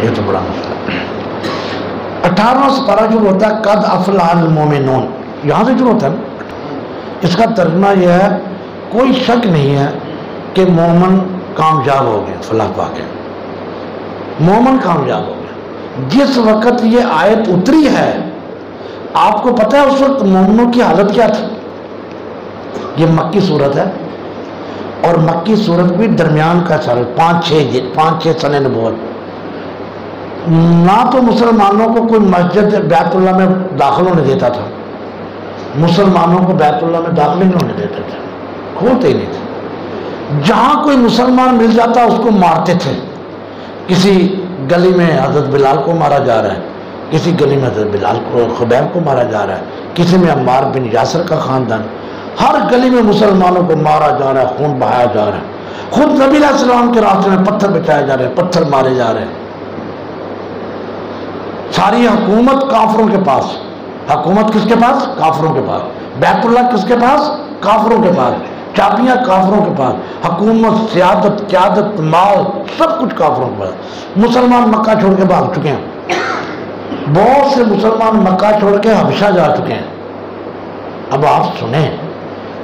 یہ تو بڑا مسئلہ ہے۔ 18واں سپارہ جو ہوتا ہے قد افلح المومنون، یہاں سے شروع ہوتا ہے نا، اس کا ترجمہ یہ ہے کوئی شک نہیں ہے کہ مومن کامیاب ہو گئے، فلاح پا گئے، مومن کامیاب ہو گئے۔ جس وقت یہ آیت اتری ہے آپ کو پتہ ہے اس وقت مومنوں کی حالت کیا تھی؟ یہ مکی صورت ہے، اور مکی صورت بھی درمیان کا سال 5-6 سنہ نبوت، نہ تو مسلمانوں کو کوئی مسجد بیت اللہ میں داخل ہونے دیتا تھا، مسلمانوں کو بیت اللہ میں داخل نہیں ہونے دیتے تھے، کھولتے ہی نہیں تھے، جہاں کوئی مسلمان مل جاتا اس کو مارتے تھے۔ کسی گلی میں حضرت بلال کو مارا جا رہا ہے، کسی گلی میں حضرت بلال کو خبیب کو مارا جا رہا ہے، کسی میں عمار بن یاسر کا خاندان، ہر گلی میں مسلمانوں کو مارا جا رہا ہے، خون بہایا جا رہا ہے، خود نبی علیہ السلام کے راستے میں پتھر بچائے جا رہے ہیں، پتھر مارے جا رہے ہیں۔ ساری حکومت کافروں کے پاس، حکومت کس کے پاس؟ کافروں کے پاس، بیت اللہ کس کے پاس؟ کافروں کے پاس، چابیاں کافروں کے پاس، حکومت، سیادت، قیادت، مال، سب کچھ کافروں کے پاس۔ مسلمان مکہ چھوڑ کے بھاگ چکے ہیں، بہت سے مسلمان مکہ چھوڑ کے حبشہ جا چکے ہیں۔ اب آپ سنیں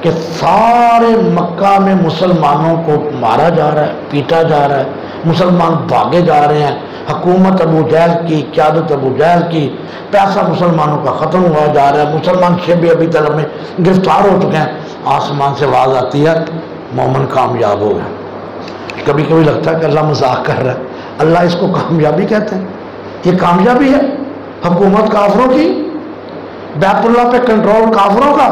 کہ سارے مکہ میں مسلمانوں کو مارا جا رہا ہے، پیٹا جا رہا ہے، مسلمان بھاگے جا رہے ہیں، حکومت ابو جہل کی، قیادت ابو جہل کی، پیسہ مسلمانوں کا ختم ہوا جا رہا ہے، مسلمان شیب ابی طلب میں گرفتار ہو چکے ہیں۔ آسمان سے آواز آتی ہے مومن کامیاب ہو گئے۔ کبھی کبھی لگتا ہے کہ اللہ مذاق کر رہا ہے، اللہ اس کو کامیابی کہتے ہیں؟ یہ کامیابی ہے حکومت کافروں کی، بیت اللہ پہ کنٹرول کافروں کا،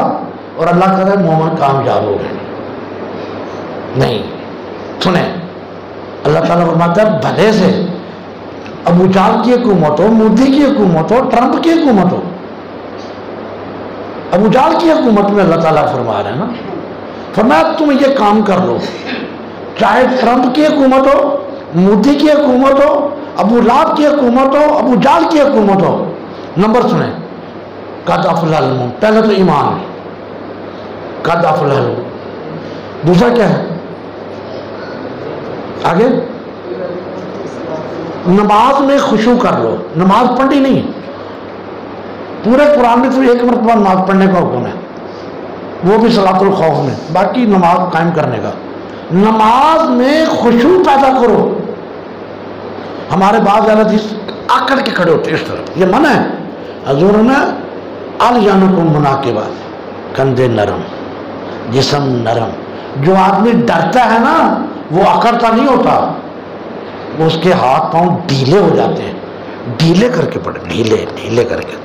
اور اللہ کہتا ہے مومن کامیاب ہو گئے؟ نہیں، سنیں اللہ تعالیٰ فرماتا ہے بھلے سے ابو جہل کی حکومت ہو، مودی کی حکومت ہو، ٹرمپ کی حکومت ہو، ابو جہل کی حکومت میں اللہ تعالیٰ فرما رہے ہیں نا، فرمایا تم یہ کام کر لو، چاہے ٹرمپ کی حکومت ہو، مودی کی حکومت ہو، ابو لہب کی حکومت ہو، ابو جہل کی حکومت ہو۔ نمبر سنیں، قد افلح المؤمنون، پہلے تو ایمان، قد افلح المؤمنون، دوسرا کیا ہے آگے؟ نماز میں خشوع کر لو، نماز پڑھی نہیں، پورے قرآن میں تو ایک مرتبہ نماز پڑھنے کا حکم ہے، وہ بھی صلاۃ الخوف میں، باقی نماز قائم کرنے کا۔ نماز میں خشوع پیدا کرو۔ ہمارے بعض حدیث آکڑ کے کھڑے ہوتے اس طرح، یہ منع ہے۔ حضور نے الیانکم مناکبہ، کندھے نرم، جسم نرم۔ جو آدمی ڈرتا ہے نا وہ اکڑتا نہیں ہوتا، وہ اس کے ہاتھ پاؤں ڈھیلے ہو جاتے ہیں، ڈھیلے کر کے پڑے، ڈھیلے کر کے۔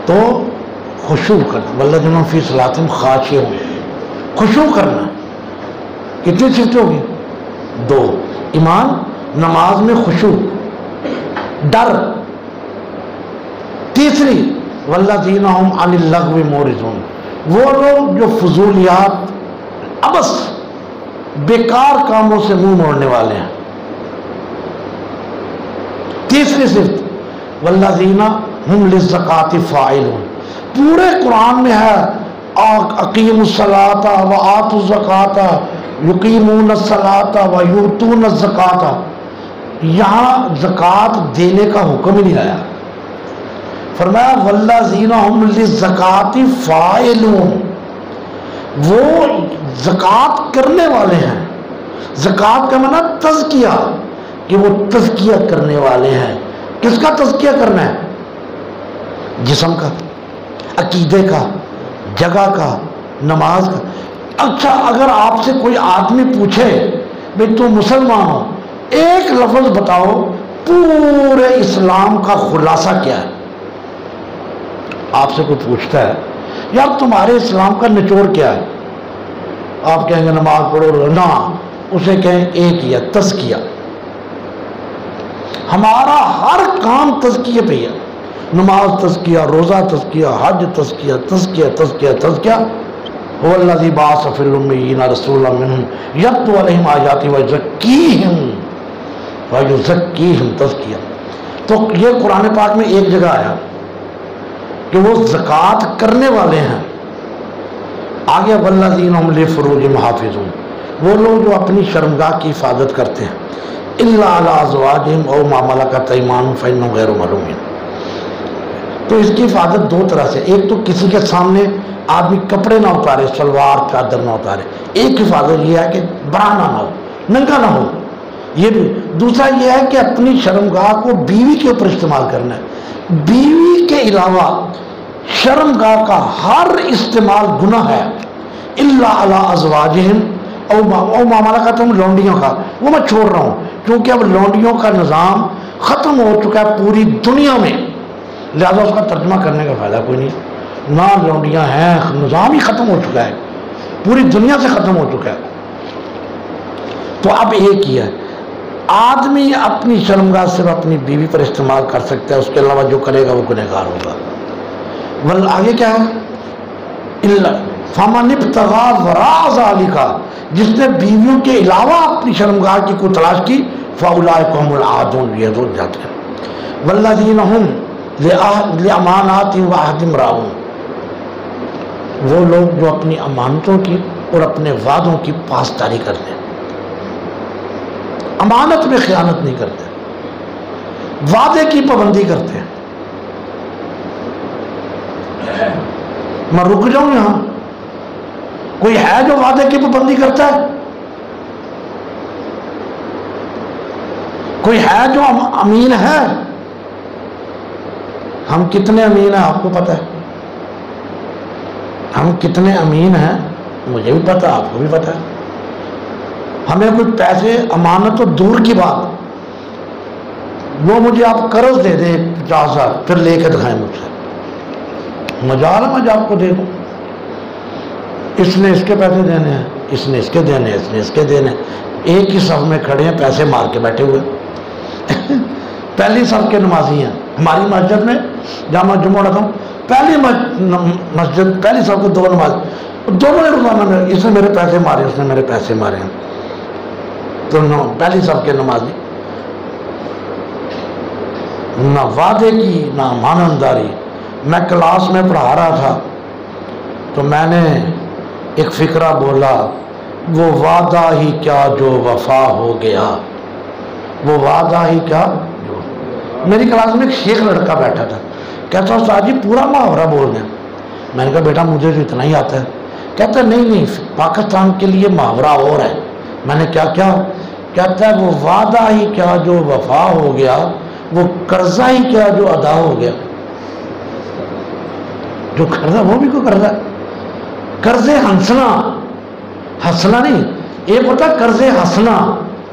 تو خشوع کرنا، والذین فی صلاتہم خاشعون، خشوع کرنا۔ کتنی صفتیں ہوگی؟ 2، ایمان، نماز میں خشوع، ڈر۔ تیسری والذین ھم عن اللغو معرضون، وہ لوگ جو فضولیات، عبث، بیکار کاموں سے منہ موڑنے والے ہیں۔ تیسری صفت والذین ھم للزکاۃ فاعلون، پورے قرآن میں ہے اقیموا الصلاۃ وآتوا الزکاۃ یقیمون الصلاۃ ویؤتون الزکاۃ، یہاں زکوٰۃ دینے کا حکم ہی نہیں آیا، فرمایا والذین ھم للزکاۃ فاعلون، وہ زکوٰۃ کرنے والے ہیں۔ زکوٰۃ کا معنی تزکیہ، کہ وہ تزکیہ کرنے والے ہیں۔ کس کا تزکیہ کرنا ہے؟ جسم کا، عقیدے کا، جگہ کا، نماز کا۔ اچھا اگر آپ سے کوئی آدمی پوچھے بھئی تو مسلمان ہو، ایک لفظ بتاؤ پورے اسلام کا خلاصہ کیا ہے؟ آپ سے کوئی پوچھتا ہے یار تمہارے اسلام کا نچوڑ کیا ہے؟ آپ کہیں گے نماز پڑھو، نہ، اسے کہیں ایک ہی ہے، تزکیہ۔ ہمارا ہر کام تزکیہ پہ ہے، نماز تزکیہ، روزہ تزکیہ، حج تزکیہ، تزکیہ تزکیہ تزکیہ۔ هو الذی بعث فی الامیین رسولا منہم یتلو علیہم آیاتہ ویزکیہم تزکیہ۔ تو یہ قرآن پاک میں ایک جگہ آیا کہ وہ زکوٰۃ کرنے والے ہیں۔ آگے والذین ھم لفروجہم حافظون، وہ لوگ جو اپنی شرمگاہ کی حفاظت کرتے ہیں۔ इल्ला अला अज़वाजिहिम औ मा मलकत अयमानुहुम फ़इन्नहुम ग़ैरु मलूमीन। तो इसकी हिफाजत दो तरह से, एक तो किसी के सामने आदमी कपड़े ना उतारे, सलवार चादर ना उतारे, एक हिफाजत ये है कि बराना ना हो, नंगा ना हो, ये भी। दूसरा ये है कि अपनी शर्मगाह को बीवी के ऊपर इस्तेमाल करना है। बीवी के अलावा शर्मगाह का हर इस्तेमाल गुनाह है। इल्ला अला अज़वाजिहिम औ मा मलकत लौंडियों का, वो मैं छोड़ रहा हूँ क्योंकि अब लौंडियों का निज़ाम ख़त्म हो चुका है पूरी दुनिया में, लिहाजा उसका तर्जमा करने का फ़ायदा कोई नहीं। ना लौंडियाँ हैं, निज़ाम ही ख़त्म हो चुका है, पूरी दुनिया से ख़त्म हो चुका है। तो अब एक ही है, आदमी अपनी शर्मगाह सिर्फ अपनी बीवी पर इस्तेमाल कर सकता है, उसके अलावा जो करेगा वो गुनहगार होगा। वल आगे क्या है, इल्ला फमन इब्तगा वरा ज़ालिका, जिसने बीवियों के अलावा अपनी शर्मगाह की को तलाश की, फ़उलाइका हुमुल आदून, ये तो जाते हैं। वल्लज़ीना हुम लिअमानातिहिम व अहदिहिम राऊन, वो लोग जो अपनी अमानतों की और अपने वादों की पासदारी करते हैं, अमानत में खयानत नहीं करते, वादे की पाबंदी करते हैं। मैं रुक जाऊं यहां, कोई है जो वादे की पाबंदी करता है? कोई है जो अमीन है? हम कितने अमीन हैं आपको पता है, हम कितने अमीन हैं मुझे भी पता, आपको भी पता है। हमें कोई पैसे अमानत तो दूर की बात, वो मुझे आप कर्ज दे दे 50,000, फिर लेके दिखाएं मुझसे, मजाल मैं आपको दे दूं। इसने इसके पैसे देने हैं, इसने इसके देने हैं, इसने इसके देने हैं। एक ही सफ में खड़े हैं, पैसे मार के बैठे हुए पहली सफ के नमाजी हैं। हमारी मस्जिद में जामा जुम्मा रखा हूँ, पहली मस्जिद पहली सफ को दो नमाज, दोनों ने रोजाना में, इसने मेरे पैसे मारे, उसने मेरे पैसे मारे हैं, तो पहली सफ के नमाजी। ना वादे की ना मानंदारी। मैं क्लास में पढ़ा रहा था तो मैंने एक फिक्रा बोला, वो वादा ही क्या जो वफा हो गया, वो वादा ही क्या जो। मेरी क्लास में एक शेख लड़का बैठा था, कहता उस्ताद जी पूरा मुहावरा बोल दें। मैंने कहा बेटा मुझे तो इतना ही आता है। कहता नहीं नहीं, पाकिस्तान के लिए मुहावरा और है। मैंने क्या क्या? कहता है वो वादा ही क्या जो वफा हो गया, वो कर्जा ही क्या जो अदा हो गया। जो कर्जा वो भी कोई कर्जा, कर्जे हंसना, हंसना नहीं, एक होता कर्जे हंसना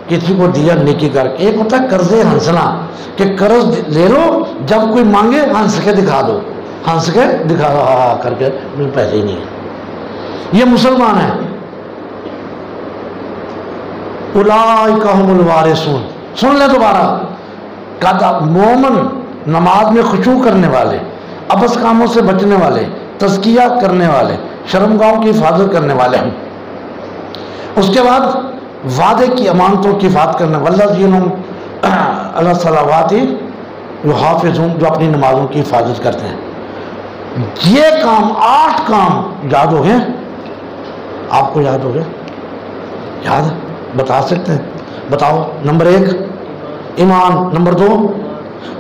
किसी को दिया नेकी करके, एक होता कर्जे हंसना कि कर्ज ले लो, जब कोई मांगे हंस के दिखा दो, हंस के दिखा दो, हा करके मुझे पैसे ही नहीं है। ये मुसलमान है। उलाइका हुमुल वारिसून, सुन ले दोबारा, कहता मोमन नमाज में खुशू करने वाले, अबस कामों से बचने वाले, तज़किया करने वाले, शर्मगाहों की हिफाजत करने वाले हैं। उसके बाद वादे की अमानतों की हिफाजत करने वल्लज़ीना अला सलावाति युहाफ़िज़ून, जो अपनी नमाजों की हिफाजत करते हैं। ये काम 8 काम याद हो गए आपको? याद हो गए? याद बता सकते हैं? बताओ। नंबर 1 ईमान, नंबर 2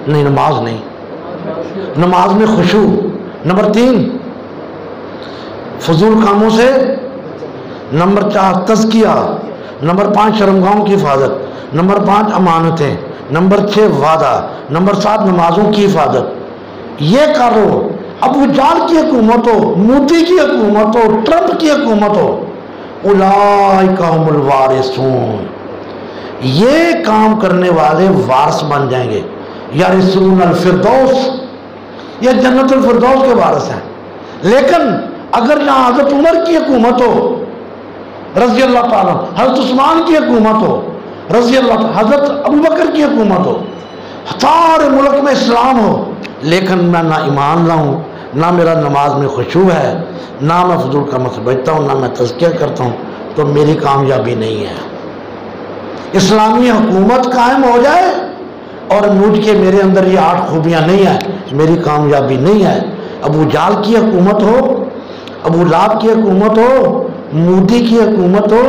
नहीं नमाज नहीं, नमाज में खुशू, नंबर 3 फजूल कामों से, नंबर 4 तज़किया, नंबर 5 शर्मगाहों की हिफाजत, नंबर 5 अमानतें, नंबर 6 वादा, नंबर 7 नमाजों की हिफाजत। ये करो। अबू जाल की हुकूमत हो, मोदी की हुकूमत हो, ट्रंप की हुकूमत हो, उलाइका हुमुल वारिसून, ये काम करने वाले वारिस बन जाएंगे। यारिसूनल फिरदौस, ये जन्नतुल फिरदौस के वारिस हैं। लेकिन अगर यहाँ हजरत उमर की हुकूमत हो रज़ी अल्लाह ताला, हजरत उस्मान की हुकूमत हो रज़ी अल्लाह, हजरत अबू बकर की हुकूमत हो, सारे मुल्क में इस्लाम हो, लेकिन मैं ना ईमान लाऊं, ना मेरा नमाज में खुशू है, ना मैं फजूल कामों से बचता हूँ, ना मैं तज़किया करता हूँ, तो मेरी कामयाबी नहीं है। इस्लामी हुकूमत कायम हो जाए और मुझ के मेरे अंदर ये 8 खूबियाँ नहीं है, मेरी कामयाबी नहीं है। अबू जाल की हुकूमत हो, अबू लाब की हुकूमत हो, मोदी की हुकूमत हो,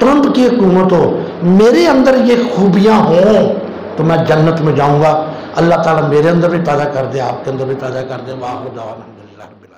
ट्रंप की हुकूमत हो, میرے اندر یہ خوبیاں ہوں تو میں جنت میں جاؤں گا۔ اللہ تعالیٰ میرے اندر بھی پیدا کر دے، آپ کے اندر بھی پیدا کر دے۔ واہ دعوانا الحمدللہ رب العالمین۔